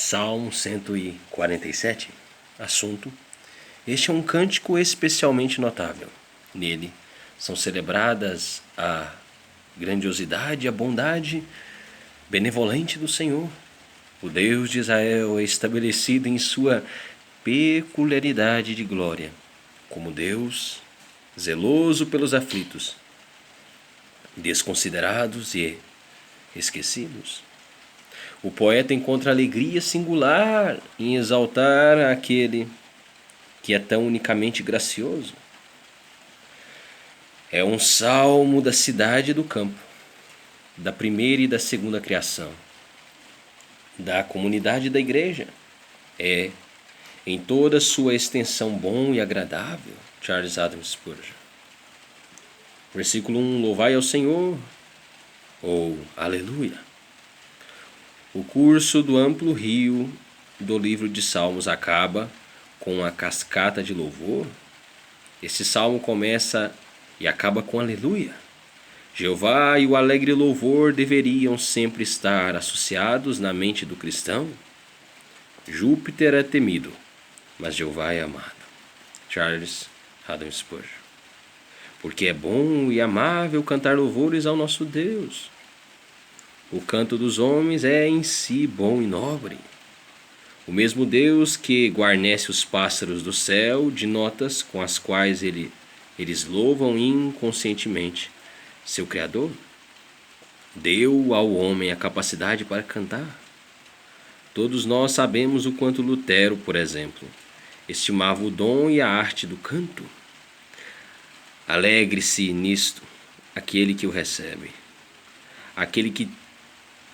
Salmo 147. Assunto: este é um cântico especialmente notável. Nele são celebradas a grandiosidade e a bondade benevolente do Senhor. O Deus de Israel é estabelecido em sua peculiaridade de glória, como Deus zeloso pelos aflitos, desconsiderados e esquecidos. O poeta encontra alegria singular em exaltar aquele que é tão unicamente gracioso. É um salmo da cidade e do campo, da primeira e da segunda criação, da comunidade da igreja. É, em toda sua extensão, bom e agradável. Charles Haddon Spurgeon. Versículo 1: Louvai ao Senhor, ou Aleluia. O curso do amplo rio do livro de Salmos acaba com a cascata de louvor. Esse salmo começa e acaba com Aleluia. Jeová e o alegre louvor deveriam sempre estar associados na mente do cristão. Júpiter é temido, mas Jeová é amado. Charles Haddon Spurgeon. Porque é bom e amável cantar louvores ao nosso Deus. O canto dos homens é em si bom e nobre. O mesmo Deus que guarnece os pássaros do céu de notas com as quais eles louvam inconscientemente seu Criador, deu ao homem a capacidade para cantar. Todos nós sabemos o quanto Lutero, por exemplo, estimava o dom e a arte do canto. Alegre-se nisto aquele que o recebe. Aquele que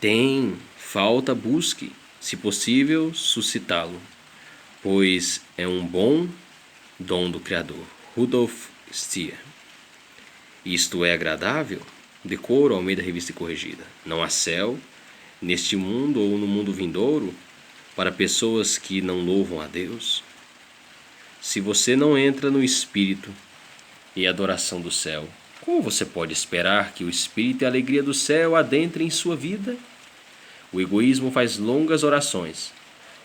tem falta, busque, se possível, suscitá-lo, pois é um bom dom do Criador. Rudolf Stier. Isto é agradável? Decoro Almeida Revista e Corrigida. Não há céu, neste mundo ou no mundo vindouro, para pessoas que não louvam a Deus? Se você não entra no Espírito e adoração do céu, como você pode esperar que o Espírito e a alegria do céu adentrem em sua vida? O egoísmo faz longas orações,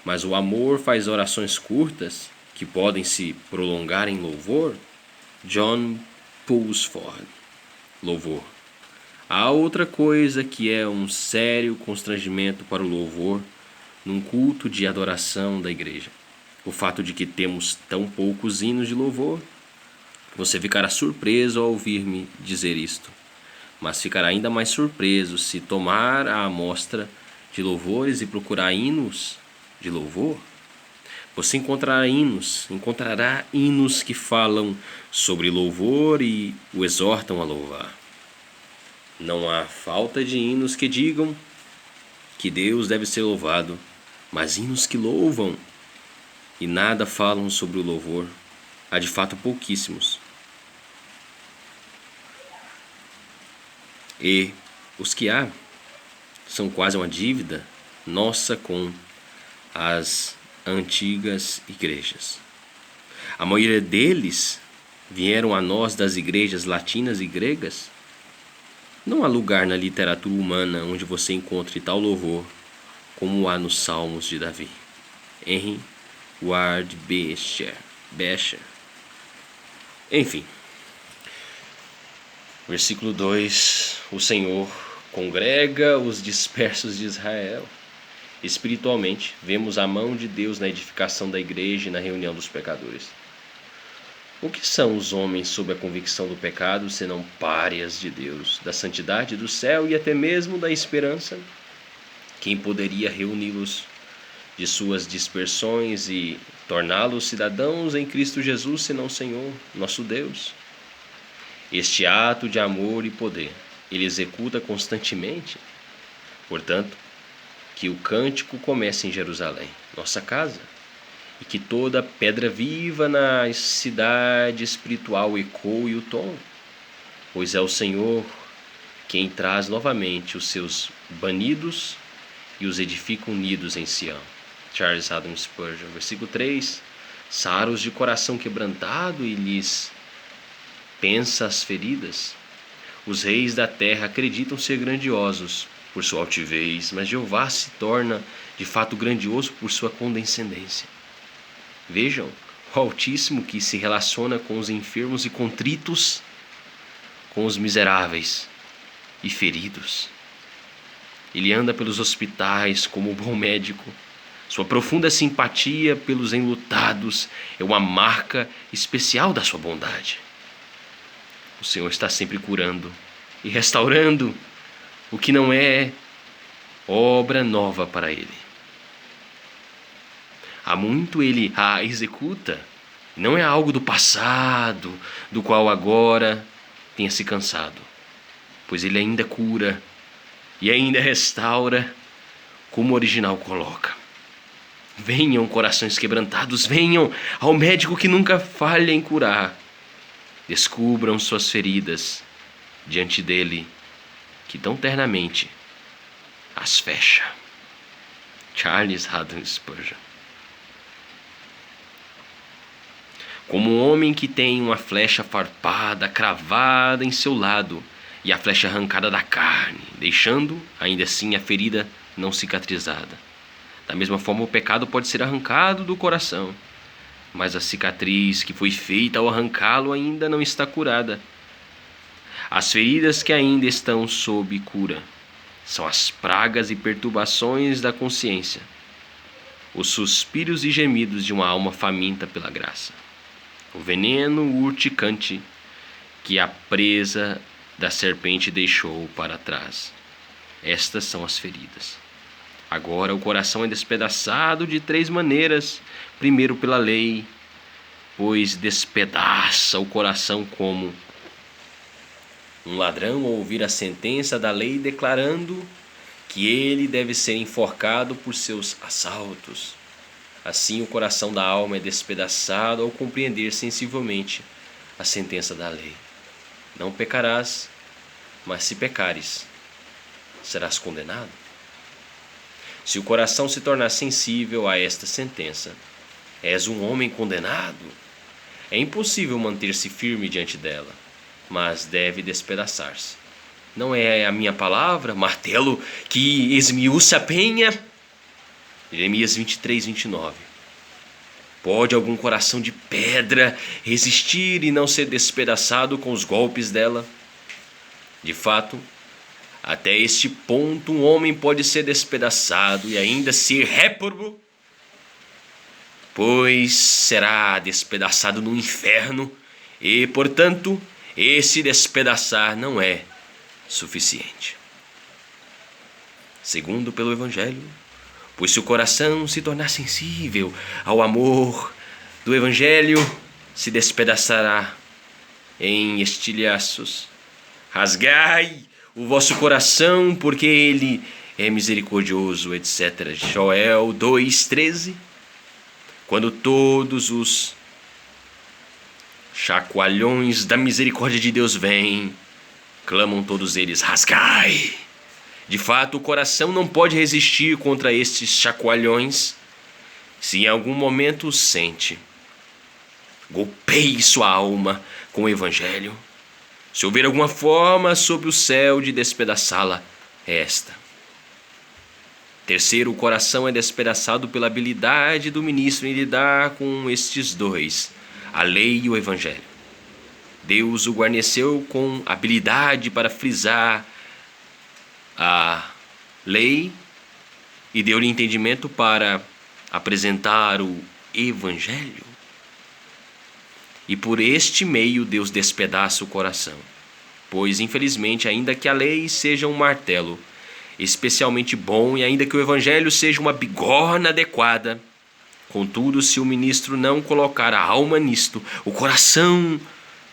mas o amor faz orações curtas, que podem se prolongar em louvor. John Pulsford. Louvor. Há outra coisa que é um sério constrangimento para o louvor num culto de adoração da igreja. O fato de que temos tão poucos hinos de louvor. Você ficará surpreso ao ouvir-me dizer isto, mas ficará ainda mais surpreso se tomar a amostra de louvores e procurar hinos de louvor. Você encontrará hinos que falam sobre louvor e o exortam a louvar. Não há falta de hinos que digam que Deus deve ser louvado, mas hinos que louvam e nada falam sobre o louvor. Há de fato pouquíssimos. E os que há são quase uma dívida nossa com as antigas igrejas. A maioria deles vieram a nós das igrejas latinas e gregas. Não há lugar na literatura humana onde você encontre tal louvor como há nos Salmos de Davi. Henry Ward Beecher. Enfim. Versículo 2: O Senhor congrega os dispersos de Israel. Espiritualmente, vemos a mão de Deus na edificação da igreja e na reunião dos pecadores. O que são os homens sob a convicção do pecado, senão párias de Deus, da santidade do céu e até mesmo da esperança? Quem poderia reuni-los de suas dispersões e torná-los cidadãos em Cristo Jesus, senão o Senhor, nosso Deus? Este ato de amor e poder ele executa constantemente. Portanto, que o cântico comece em Jerusalém, nossa casa, e que toda pedra viva na cidade espiritual ecoe o tom, pois é o Senhor quem traz novamente os seus banidos e os edifica unidos em Sião. Charles Haddon Spurgeon. Versículo 3: Saros de coração quebrantado e lhes pensa as feridas. Os reis da terra acreditam ser grandiosos, por sua altivez, mas Jeová se torna de fato grandioso por sua condescendência. Vejam, o Altíssimo que se relaciona com os enfermos e contritos, com os miseráveis e feridos. Ele anda pelos hospitais como bom médico. Sua profunda simpatia pelos enlutados é uma marca especial da sua bondade. O Senhor está sempre curando e restaurando o que não é obra nova para Ele. Há muito Ele a executa, não é algo do passado, do qual agora tenha se cansado, pois Ele ainda cura e ainda restaura, como o original coloca. Venham, corações quebrantados, venham ao médico que nunca falha em curar. Descubram suas feridas diante dele, que tão ternamente as fecha. Charles Haddon Spurgeon. Como um homem que tem uma flecha farpada, cravada em seu lado, e a flecha arrancada da carne, deixando, ainda assim, a ferida não cicatrizada. Da mesma forma, o pecado pode ser arrancado do coração, mas a cicatriz que foi feita ao arrancá-lo ainda não está curada. As feridas que ainda estão sob cura são as pragas e perturbações da consciência, os suspiros e gemidos de uma alma faminta pela graça, o veneno urticante que a presa da serpente deixou para trás. Estas são as feridas. Agora o coração é despedaçado de 3 maneiras. Primeiro, pela lei, pois despedaça o coração como um ladrão ao ouvir a sentença da lei declarando que ele deve ser enforcado por seus assaltos. Assim o coração da alma é despedaçado ao compreender sensivelmente a sentença da lei. Não pecarás, mas se pecares, serás condenado. Se o coração se tornar sensível a esta sentença, és um homem condenado. É impossível manter-se firme diante dela, mas deve despedaçar-se. Não é a minha palavra, martelo, que esmiuça a penha? Jeremias 23, 29. Pode algum coração de pedra resistir e não ser despedaçado com os golpes dela? De fato, até este ponto um homem pode ser despedaçado e ainda ser réprobo, pois será despedaçado no inferno e, portanto, esse despedaçar não é suficiente. Segundo, pelo Evangelho, pois se o coração se tornar sensível ao amor do Evangelho, se despedaçará em estilhaços. Rasgai o vosso coração, porque ele é misericordioso, etc. Joel 2,13. Quando todos os chacoalhões da misericórdia de Deus vêm, clamam todos eles, rasgai. De fato, o coração não pode resistir contra estes chacoalhões. Se em algum momento o sente, golpeie sua alma com o Evangelho. Se houver alguma forma sob o céu de despedaçá-la, é esta. Terceiro, o coração é despedaçado pela habilidade do ministro em lidar com estes dois, a lei e o Evangelho. Deus o guarneceu com habilidade para frisar a lei e deu-lhe entendimento para apresentar o Evangelho. E por este meio Deus despedaça o coração, pois infelizmente, ainda que a lei seja um martelo especialmente bom e ainda que o Evangelho seja uma bigorna adequada, contudo, se o ministro não colocar a alma nisto, o coração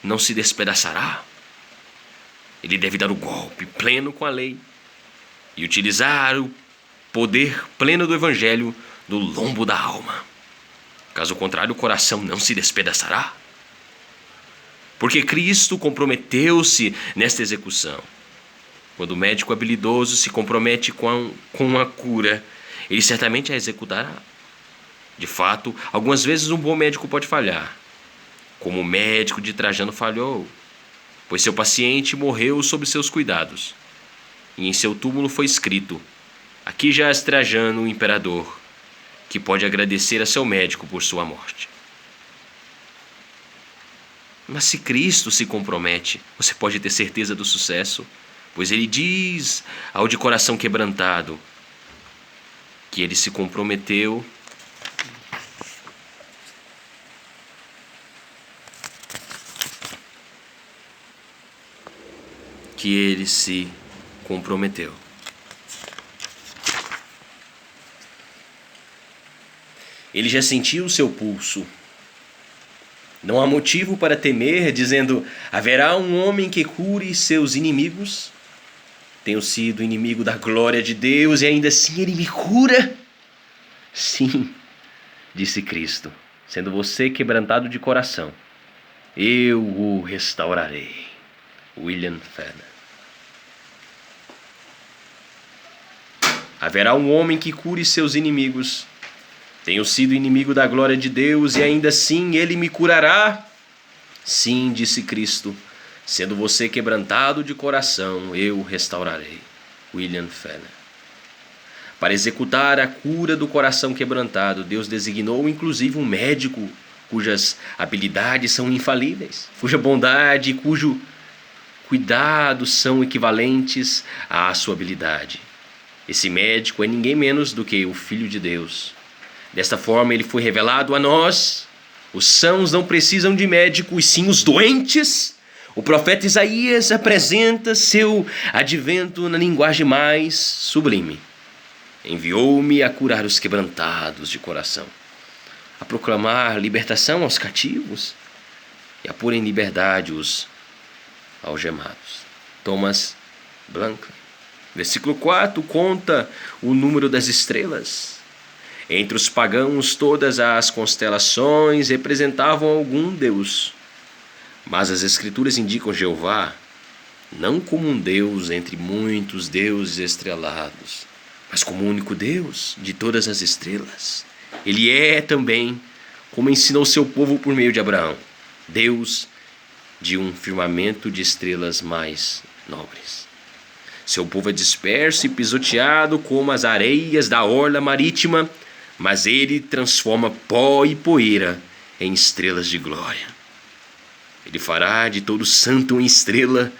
não se despedaçará. Ele deve dar o golpe pleno com a lei e utilizar o poder pleno do Evangelho no lombo da alma. Caso contrário, o coração não se despedaçará. Porque Cristo comprometeu-se nesta execução. Quando o médico habilidoso se compromete com a cura, ele certamente a executará. De fato, algumas vezes um bom médico pode falhar, como o médico de Trajano falhou, pois seu paciente morreu sob seus cuidados. e em seu túmulo foi escrito: aqui jaz Trajano, o imperador, que pode agradecer a seu médico por sua morte. Mas se Cristo se compromete, você pode ter certeza do sucesso, pois ele diz ao de coração quebrantado que ele se comprometeu Ele já sentiu o seu pulso. Não há motivo para temer, dizendo: haverá um homem que cure seus inimigos? Tenho sido inimigo da glória de Deus e ainda assim ele me cura? Sim, disse Cristo, sendo você quebrantado de coração, eu o restaurarei. William Fenner. Haverá um homem que cure seus inimigos. Tenho sido inimigo da glória de Deus e ainda assim ele me curará? Sim, disse Cristo, sendo você quebrantado de coração, eu o restaurarei. William Fenner. Para executar a cura do coração quebrantado, Deus designou inclusive um médico cujas habilidades são infalíveis, cuja bondade e cujo cuidado são equivalentes à sua habilidade. Esse médico é ninguém menos do que o Filho de Deus. Desta forma ele foi revelado a nós. Os sãos não precisam de médico, e sim os doentes. O profeta Isaías apresenta seu advento na linguagem mais sublime. Enviou-me a curar os quebrantados de coração, a proclamar libertação aos cativos e a pôr em liberdade os algemados. Thomas Blanc. Versículo 4 conta o número das estrelas. Entre os pagãos, todas as constelações representavam algum deus. Mas as Escrituras indicam Jeová não como um Deus entre muitos deuses estrelados, mas como o único Deus de todas as estrelas. Ele é também, como ensinou seu povo por meio de Abraão, Deus de um firmamento de estrelas mais nobres. Seu povo é disperso e pisoteado como as areias da orla marítima, mas ele transforma pó e poeira em estrelas de glória. Ele fará de todo santo uma estrela,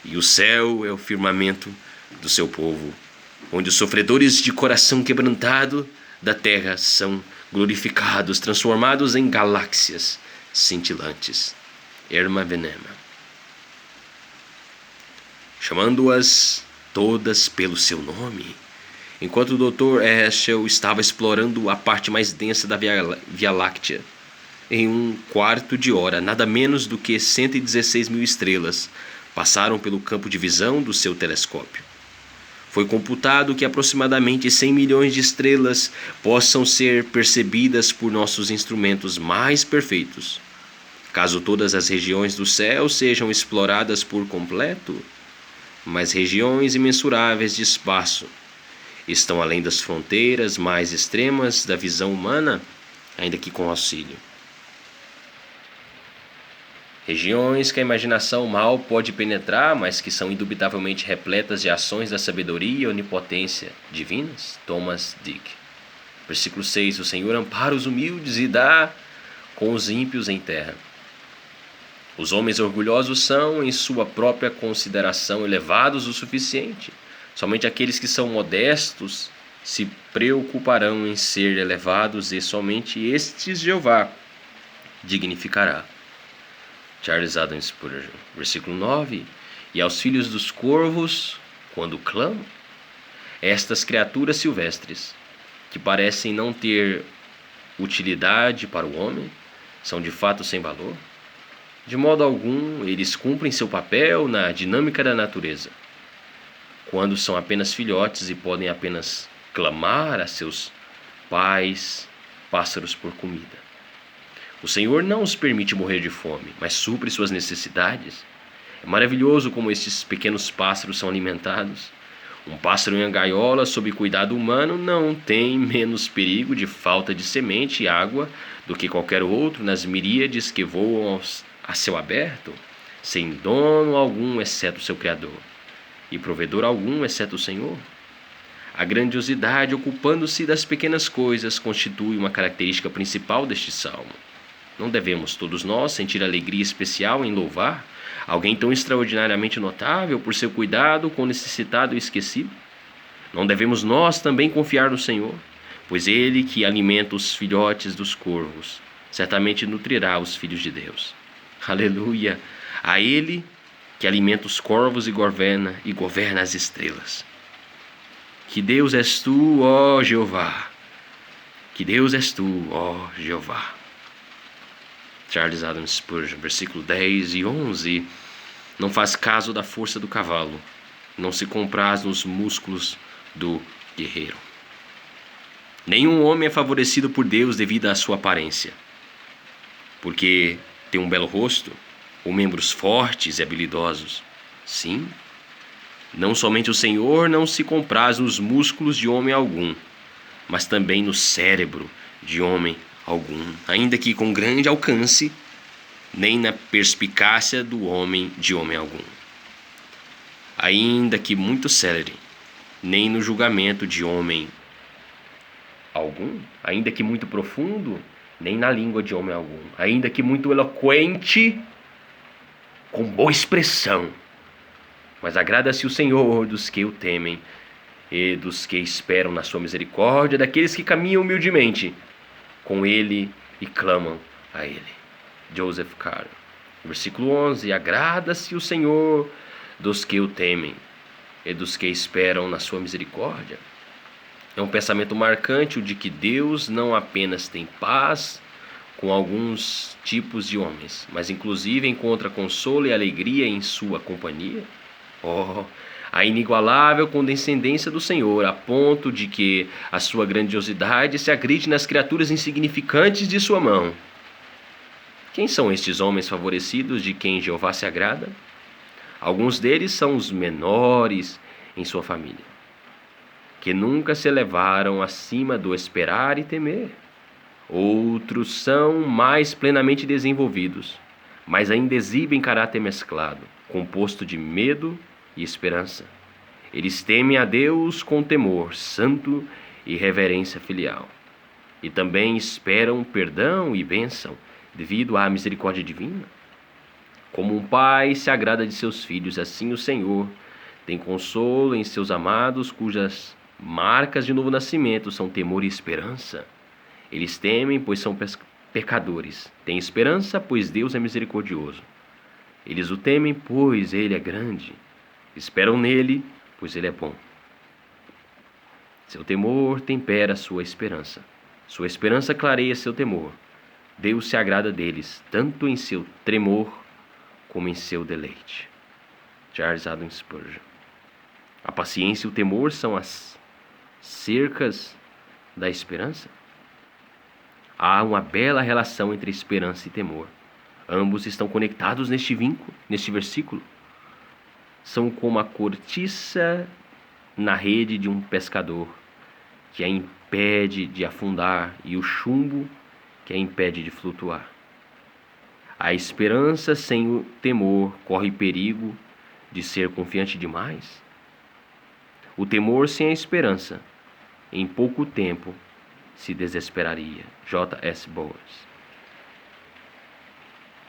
e o céu é o firmamento do seu povo, onde os sofredores de coração quebrantado da terra são glorificados, transformados em galáxias cintilantes. Erma Venema. Chamando-as todas pelo seu nome. Enquanto o Dr. Herschel estava explorando a parte mais densa da Via Láctea, em um quarto de hora, nada menos do que 116 mil estrelas passaram pelo campo de visão do seu telescópio. Foi computado que aproximadamente 100 milhões de estrelas possam ser percebidas por nossos instrumentos mais perfeitos. Caso todas as regiões do céu sejam exploradas por completo, mas regiões imensuráveis de espaço estão além das fronteiras mais extremas da visão humana, ainda que com auxílio. Regiões que a imaginação mal pode penetrar, mas que são indubitavelmente repletas de ações da sabedoria e onipotência divinas. Thomas Dick. Versículo 6. O Senhor ampara os humildes e dá com os ímpios em terra. Os homens orgulhosos são, em sua própria consideração, elevados o suficiente. Somente aqueles que são modestos se preocuparão em ser elevados, e somente estes Jeová dignificará. Charles Adam Spurgeon. Versículo 9. E aos filhos dos corvos, quando clamam, estas criaturas silvestres, que parecem não ter utilidade para o homem, são de fato sem valor? De modo algum, eles cumprem seu papel na dinâmica da natureza, quando são apenas filhotes e podem apenas clamar a seus pais, pássaros, por comida. O Senhor não os permite morrer de fome, mas supre suas necessidades. É maravilhoso como estes pequenos pássaros são alimentados. Um pássaro em uma gaiola sob cuidado humano não tem menos perigo de falta de semente e água do que qualquer outro nas miríades que voam a céu aberto, sem dono algum exceto seu Criador. e provedor algum, exceto o Senhor? A grandiosidade, ocupando-se das pequenas coisas, constitui uma característica principal deste salmo. Não devemos todos nós sentir alegria especial em louvar alguém tão extraordinariamente notável por seu cuidado com o necessitado e esquecido? Não devemos nós também confiar no Senhor, pois Ele que alimenta os filhotes dos corvos, certamente nutrirá os filhos de Deus. Aleluia! A Ele que alimenta os corvos e governa as estrelas. Que Deus és tu, ó Jeová! Que Deus és tu, ó Jeová! Charles Adams Spurgeon, versículo 10 e 11. Não faz caso da força do cavalo, não se compraz nos músculos do guerreiro. Nenhum homem é favorecido por Deus devido à sua aparência, porque tem um belo rosto ou membros fortes e habilidosos. Sim, não somente o Senhor não se compraz nos músculos de homem algum, mas também no cérebro de homem algum, ainda que com grande alcance, nem na perspicácia do homem de homem algum. Ainda que muito célere, nem no julgamento de homem algum, ainda que muito profundo, nem na língua de homem algum, ainda que muito eloquente, com boa expressão, mas agrada-se o Senhor dos que o temem e dos que esperam na sua misericórdia, daqueles que caminham humildemente com Ele e clamam a Ele. Joseph Carr. Versículo 11. Agrada-se o Senhor dos que o temem e dos que esperam na sua misericórdia. É um pensamento marcante o de que Deus não apenas tem paz com alguns tipos de homens, mas inclusive encontra consolo e alegria em sua companhia. A inigualável condescendência do Senhor, a ponto de que a sua grandiosidade se agride nas criaturas insignificantes de sua mão. Quem são estes homens favorecidos de quem Jeová se agrada? Alguns deles são os menores em sua família, que nunca se elevaram acima do esperar e temer. Outros são mais plenamente desenvolvidos, mas ainda exibem caráter mesclado, composto de medo e esperança. Eles temem a Deus com temor santo e reverência filial, e também esperam perdão e bênção devido à misericórdia divina. Como um pai se agrada de seus filhos, assim o Senhor tem consolo em seus amados, cujas marcas de novo nascimento são temor e esperança. Eles temem, pois são pecadores. Têm esperança, pois Deus é misericordioso. Eles o temem, pois Ele é grande. Esperam nele, pois Ele é bom. Seu temor tempera sua esperança. Sua esperança clareia seu temor. Deus se agrada deles, tanto em seu tremor como em seu deleite. Charles Adams Spurgeon. A paciência e o temor são as cercas da esperança. Há uma bela relação entre esperança e temor. Ambos estão conectados neste vínculo, neste versículo. São como a cortiça na rede de um pescador, que a impede de afundar, e o chumbo, que a impede de flutuar. A esperança sem o temor corre perigo de ser confiante demais. O temor sem a esperança, em pouco tempo, se desesperaria. J.S. Bowers.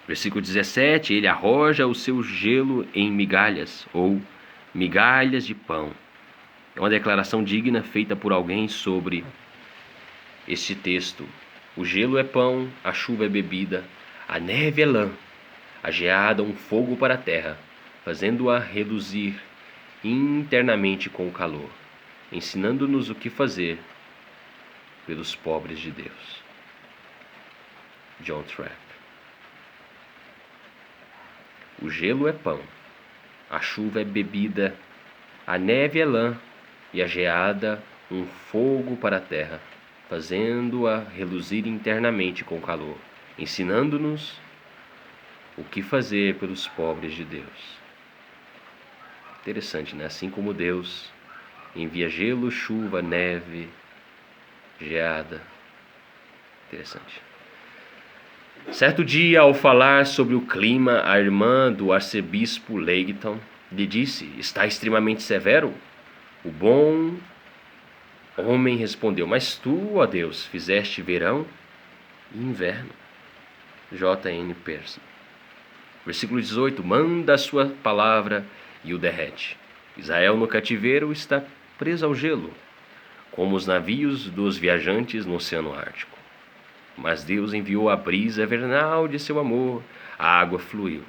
Versículo 17. Ele arroja o seu gelo em migalhas, ou migalhas de pão. É uma declaração digna feita por alguém sobre este texto. O gelo é pão, a chuva é bebida, a neve é lã, a geada um fogo para a terra, fazendo-a reluzir internamente com o calor, ensinando-nos o que fazer pelos pobres de Deus. John Trapp. O gelo é pão, a chuva é bebida, a neve é lã e a geada um fogo para a terra, fazendo-a reluzir internamente com calor, ensinando-nos o que fazer pelos pobres de Deus. Interessante, né? Assim como Deus envia gelo, chuva, neve, geada. Interessante. Certo dia, ao falar sobre o clima, a irmã do arcebispo Layton Lhe disse: está extremamente severo. O bom homem respondeu: mas tu, ó Deus, fizeste verão e inverno. J.N. Pearson. Versículo 18: manda a sua palavra e o derrete. Israel no cativeiro está preso ao gelo, como os navios dos viajantes no Oceano Ártico. Mas Deus enviou a brisa vernal de seu amor, a água fluiu,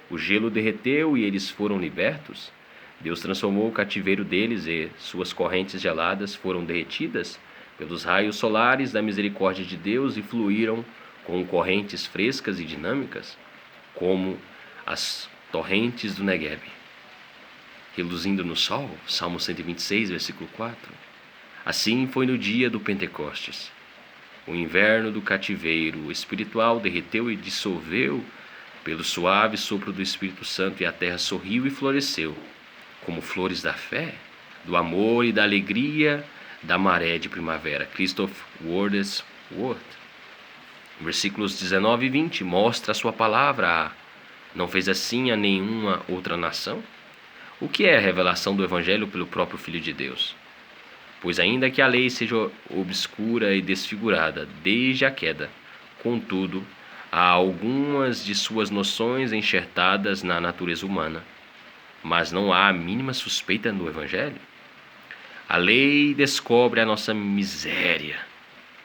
o gelo derreteu e eles foram libertos. Deus transformou o cativeiro deles e suas correntes geladas foram derretidas pelos raios solares da misericórdia de Deus e fluíram com correntes frescas e dinâmicas, como as torrentes do Negueb. Reluzindo no sol, Salmo 126, versículo 4. Assim foi no dia do Pentecostes. O inverno do cativeiro espiritual derreteu e dissolveu pelo suave sopro do Espírito Santo, e a terra sorriu e floresceu, como flores da fé, do amor e da alegria da maré de primavera. Christoph Wordsworth. Versículos 19 e 20 mostra a sua palavra. Não fez assim a nenhuma outra nação? O que é a revelação do Evangelho pelo próprio Filho de Deus? Pois ainda que a lei seja obscura e desfigurada desde a queda, contudo, há algumas de suas noções enxertadas na natureza humana, mas não há a mínima suspeita no Evangelho. A lei descobre a nossa miséria,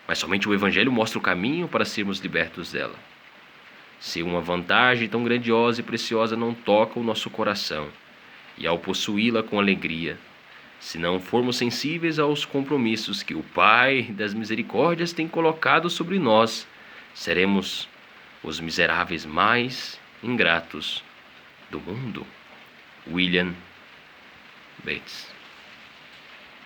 mas somente o Evangelho mostra o caminho para sermos libertos dela. Se uma vantagem tão grandiosa e preciosa não toca o nosso coração, e ao possuí-la com alegria, se não formos sensíveis aos compromissos que o Pai das Misericórdias tem colocado sobre nós, seremos os miseráveis mais ingratos do mundo. William Bates.